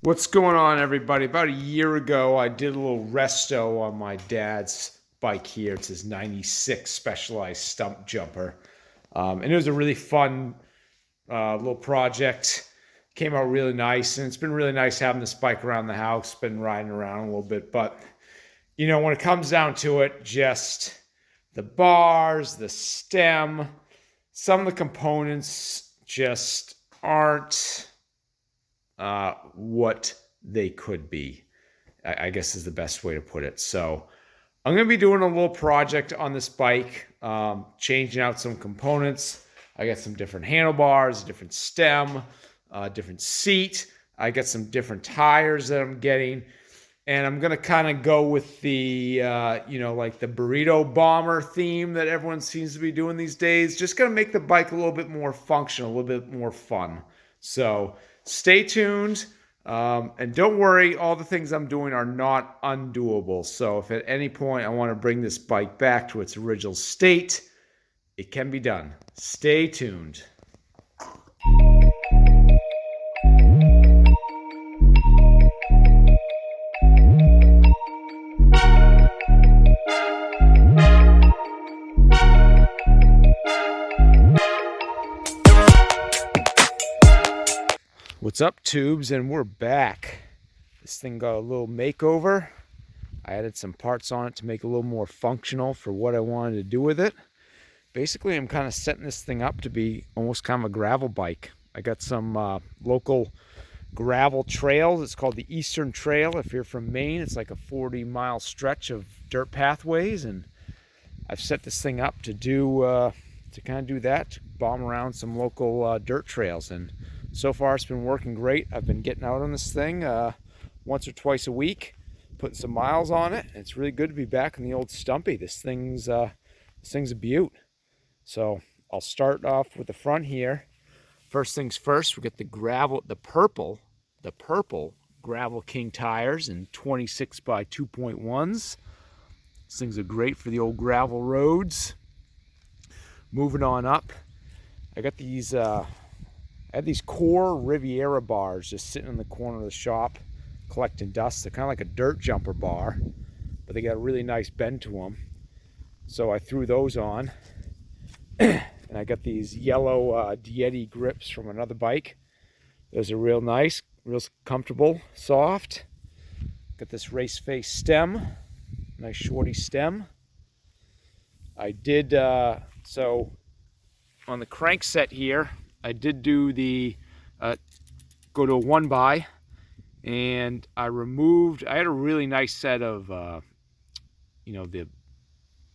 What's going on, everybody? About a year ago, I did a little resto on my dad's bike here. It's his 96 Specialized Stumpjumper. And it was a really fun little project. Came out really nice, and it's been really nice having this bike around the house. Been riding around a little bit, but when it comes down to it, just the bars, the stem, some of the components just aren't what they could be, I guess is the best way to put it. So I'm going to be doing a little project on this bike, changing out some components. I got some different handlebars, different stem, different seat. I got some different tires that I'm getting. And I'm going to kind of go with the, like the burrito bomber theme that everyone seems to be doing these days. Just going to make the bike a little bit more functional, a little bit more fun. So stay tuned. And don't worry, all the things I'm doing are not undoable. So if at any point I want to bring this bike back to its original state, it can be done. Stay tuned. What's up, tubes? And we're back. This thing got a little makeover. I added some parts on it to make it a little more functional for what I wanted to do with it. Basically, I'm kind of setting this thing up to be almost kind of a gravel bike. I got some local gravel trails. It's called the Eastern Trail. If you're from Maine, it's like a 40-mile stretch of dirt pathways, and I've set this thing up to do to kind of do that, to bomb around some local dirt trails. And so far, it's been working great. I've been getting out on this thing once or twice a week, putting some miles on it. It's really good to be back in the old Stumpy. This thing's a beaut. So I'll start off with the front here. First things first, we get the purple Gravelking tires in 26 by 2.1s. These things are great for the old gravel roads. Moving on up, I got these. I had these core Rivera bars just sitting in the corner of the shop collecting dust. They're kind of like a dirt jumper bar, but they got a really nice bend to them. So I threw those on. And I got these yellow Deity Grips from another bike. Those are real nice, real comfortable, soft. Got this race face stem, nice shorty stem. I did, so on the crank set here, I did do the go to a 1x, and I had a really nice set of the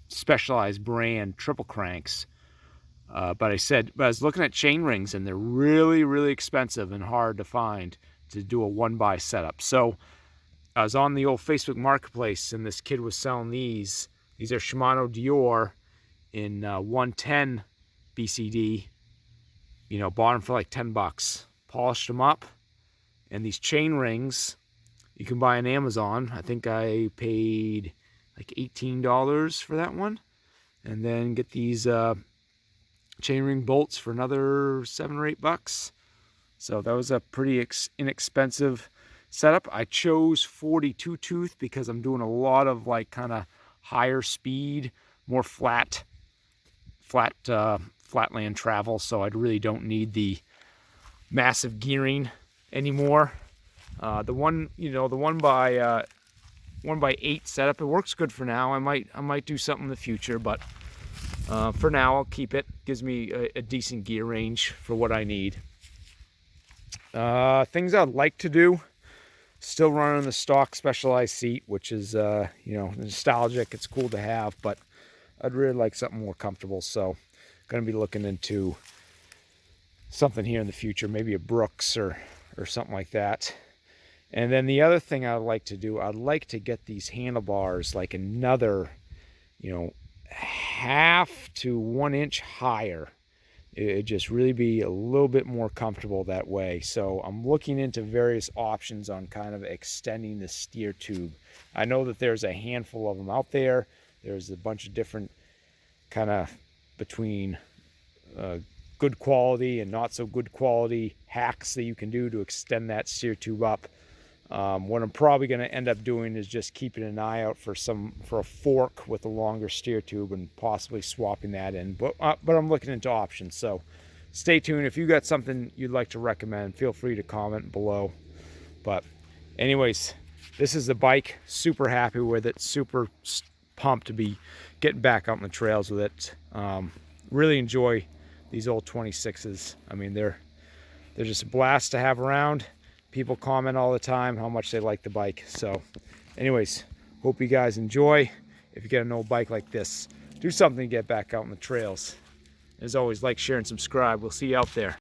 Specialized brand triple cranks, but I was looking at chain rings, and they're really, really expensive and hard to find to do a 1x setup. So I was on the old Facebook Marketplace, and this kid was selling these. These are Shimano Deore in 110 BCD. Bought them for like $10. Polished them up. And these chain rings, you can buy on Amazon. I think I paid like $18 for that one. And then get these chain ring bolts for another $7 or $8. So that was a pretty inexpensive setup. I chose 42 tooth because I'm doing a lot of like kind of higher speed, more flatland travel, so I really don't need the massive gearing anymore. The one by 8 setup, it works good for now. I might do something in the future, but for now I'll keep it. Gives me a decent gear range for what I need. Things I'd like to do: still running the stock Specialized seat, which is nostalgic. It's cool to have, but I'd really like something more comfortable. So going to be looking into something here in the future, maybe a Brooks or something like that. And then the other thing I'd like to do, I'd like to get these handlebars like another, 1/2 to 1 inch higher. It'd just really be a little bit more comfortable that way. So I'm looking into various options on kind of extending the steer tube. I know that there's a handful of them out there. There's a bunch of different kind of between good quality and not so good quality hacks that you can do to extend that steer tube up. What I'm probably going to end up doing is just keeping an eye out for a fork with a longer steer tube and possibly swapping that in. But I'm looking into options. So stay tuned. If you got something you'd like to recommend, feel free to comment below. But anyways, this is the bike. Super happy with it. Super pumped to be getting back out on the trails with it. Really enjoy these old 26s. I mean, they're just a blast to have around. People comment all the time how much they like the bike. So anyways, hope you guys enjoy. If you get an old bike like this, do something to get back out on the trails. As always, like, share, and subscribe. We'll see you out there.